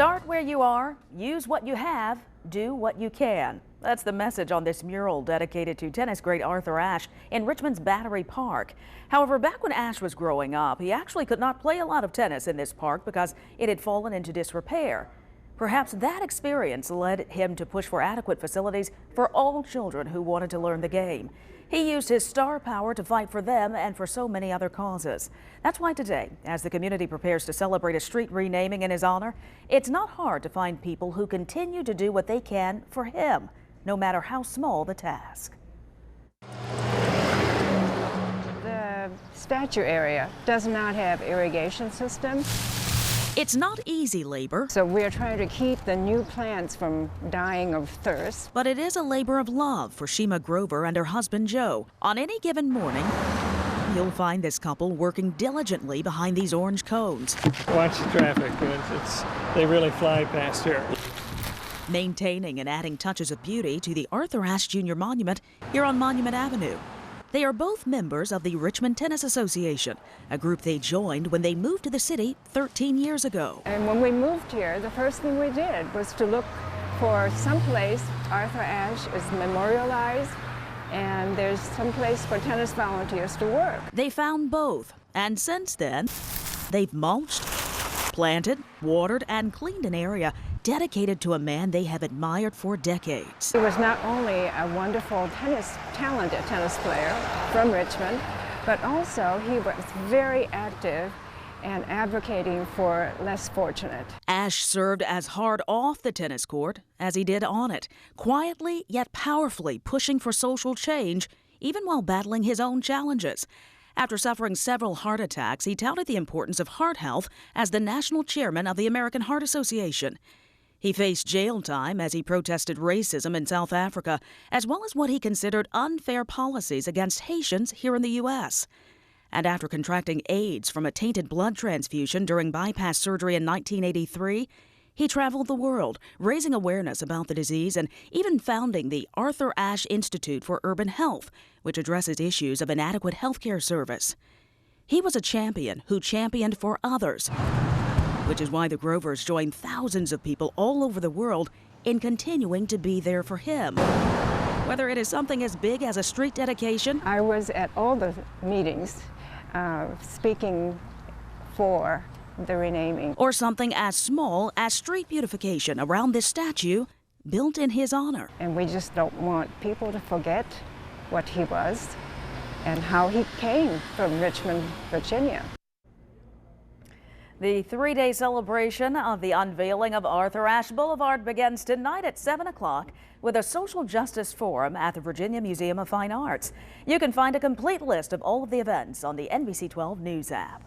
Start where you are, use what you have, do what you can. That's the message on this mural dedicated to tennis great Arthur Ashe in Richmond's Battery Park. However, back when Ashe was growing up, he actually could not play a lot of tennis in this park because it had fallen into disrepair. Perhaps that experience led him to push for adequate facilities for all children who wanted to learn the game. He used his star power to fight for them and for so many other causes. That's why today, as the community prepares to celebrate a street renaming in his honor, it's not hard to find people who continue to do what they can for him, no matter how small the task. The statue area does not have irrigation system. It's not easy labor. So we're trying to keep the new plants from dying of thirst. But it is a labor of love for Shima Grover and her husband Joe. On any given morning, you'll find this couple working diligently behind these orange cones. Watch the traffic. They really fly past here. Maintaining and adding touches of beauty to the Arthur Ashe Jr. Monument here on Monument Avenue. They are both members of the Richmond Tennis Association, a group they joined when they moved to the city 13 years ago. And when we moved here, the first thing we did was to look for some place Arthur Ashe is memorialized, and there's some place for tennis volunteers to work. They found both, and since then, they've mulched, planted, watered, and cleaned an area dedicated to a man they have admired for decades. He was not only a wonderful talented tennis player from Richmond, but also he was very active and advocating for less fortunate. Ashe served as hard off the tennis court as he did on it, quietly yet powerfully pushing for social change, even while battling his own challenges. After suffering several heart attacks, he touted the importance of heart health as the national chairman of the American Heart Association. He faced jail time as he protested racism in South Africa, as well as what he considered unfair policies against Haitians here in the U.S. And after contracting AIDS from a tainted blood transfusion during bypass surgery in 1983, he traveled the world, raising awareness about the disease and even founding the Arthur Ashe Institute for Urban Health, which addresses issues of inadequate health care service. He was a champion who championed for others, which is why the Grovers join thousands of people all over the world in continuing to be there for him. Whether it is something as big as a street dedication. I was at all the meetings speaking for the renaming. Or something as small as street beautification around this statue built in his honor. And we just don't want people to forget what he was and how he came from Richmond, Virginia. The three-day celebration of the unveiling of Arthur Ashe Boulevard begins tonight at 7 o'clock with a social justice forum at the Virginia Museum of Fine Arts. You can find a complete list of all of the events on the NBC 12 News app.